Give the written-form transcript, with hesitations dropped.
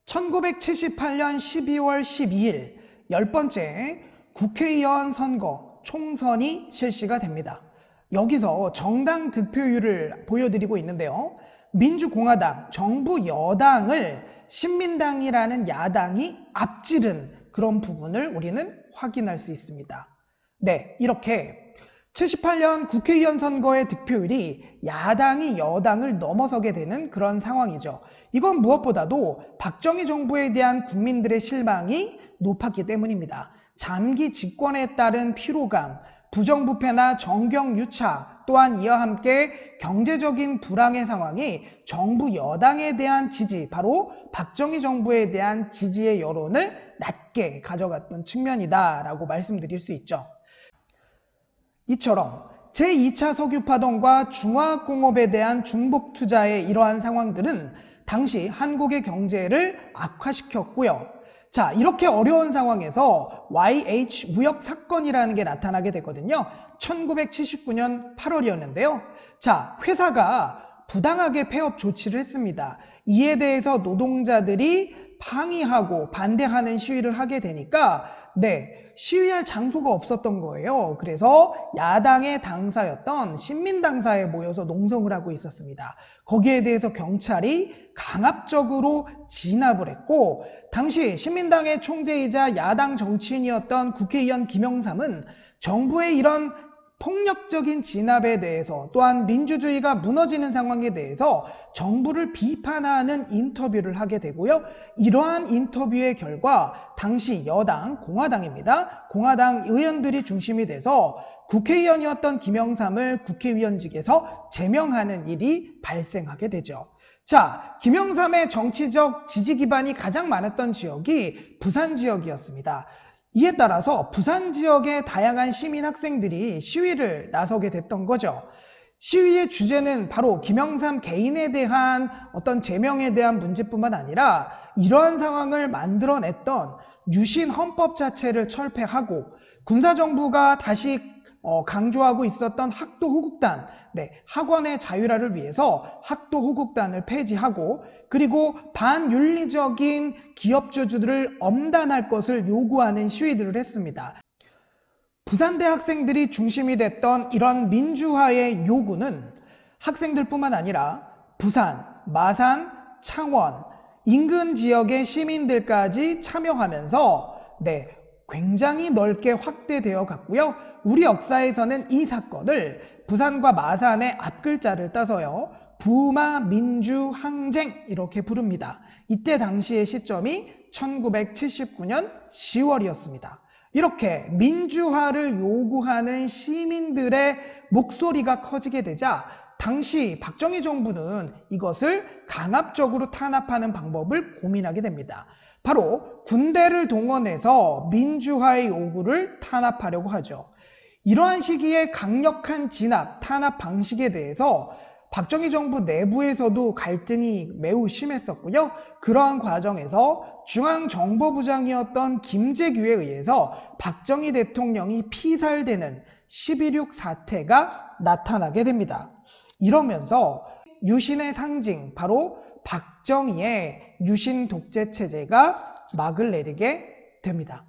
1978년 12월 12일 10번째 국회의원 선거 총선이 실시가 됩니다. 여기서 정당 득표율을 보여드리고 있는데요. 민주공화당, 정부 여당을 신민당이라는 야당이 앞지른 그런 부분을 우리는 확인할 수 있습니다. 네, 이렇게 78년 국회의원 선거의 득표율이 야당이 여당을 넘어서게 되는 그런 상황이죠. 이건 무엇보다도 박정희 정부에 대한 국민들의 실망이 높았기 때문입니다. 장기 집권에 따른 피로감, 부정부패나 정경유착, 또한 이와 함께 경제적인 불황의 상황이 정부 여당에 대한 지지, 바로 박정희 정부에 대한 지지의 여론을 낮게 가져갔던 측면이다라고 말씀드릴 수 있죠. 이처럼 제2차 석유파동과 중화공업에 대한 중복 투자의 이러한 상황들은 당시 한국의 경제를 악화시켰고요. 자, 이렇게 어려운 상황에서 YH 무역 사건이라는 게 나타나게 되거든요. 1979년 8월이었는데요. 자, 회사가 부당하게 폐업 조치를 했습니다. 이에 대해서 노동자들이 항의하고 반대하는 시위를 하게 되니까 시위할 장소가 없었던 거예요. 그래서 야당의 당사였던 신민당사에 모여서 농성을 하고 있었습니다. 거기에 대해서 경찰이 강압적으로 진압을 했고, 당시 신민당의 총재이자 야당 정치인이었던 국회의원 김영삼은 정부의 이런 폭력적인 진압에 대해서, 또한 민주주의가 무너지는 상황에 대해서 정부를 비판하는 인터뷰를 하게 되고요. 이러한 인터뷰의 결과 당시 여당, 공화당입니다. 공화당 의원들이 중심이 돼서 국회의원이었던 김영삼을 국회의원직에서 제명하는 일이 발생하게 되죠. 자, 김영삼의 정치적 지지 기반이 가장 많았던 지역이 부산 지역이었습니다. 이에 따라서 부산 지역의 다양한 시민 학생들이 시위를 나서게 됐던 거죠. 시위의 주제는 바로 김영삼 개인에 대한 어떤 제명에 대한 문제뿐만 아니라 이러한 상황을 만들어냈던 유신 헌법 자체를 철폐하고 군사정부가 다시 강조하고 있었던 학도호국단, 학원의 자율화를 위해서 학도호국단을 폐지하고, 그리고 반윤리적인 기업주주들을 엄단할 것을 요구하는 시위들을 했습니다. 부산대 학생들이 중심이 됐던 이런 민주화의 요구는 학생들뿐만 아니라 부산, 마산, 창원, 인근 지역의 시민들까지 참여하면서 굉장히 넓게 확대되어 갔고요. 우리 역사에서는 이 사건을 부산과 마산의 앞글자를 따서요, 부마민주항쟁 이렇게 부릅니다. 이때 당시의 시점이 1979년 10월이었습니다. 이렇게 민주화를 요구하는 시민들의 목소리가 커지게 되자 당시 박정희 정부는 이것을 강압적으로 탄압하는 방법을 고민하게 됩니다. 바로 군대를 동원해서 민주화의 요구를 탄압하려고 하죠. 이러한 시기에 강력한 진압, 탄압 방식에 대해서 박정희 정부 내부에서도 갈등이 매우 심했었고요. 그러한 과정에서 중앙정보부장이었던 김재규에 의해서 박정희 대통령이 피살되는 11.6 사태가 나타나게 됩니다. 이러면서 유신의 상징, 바로 박정희의 유신 독재 체제가 막을 내리게 됩니다.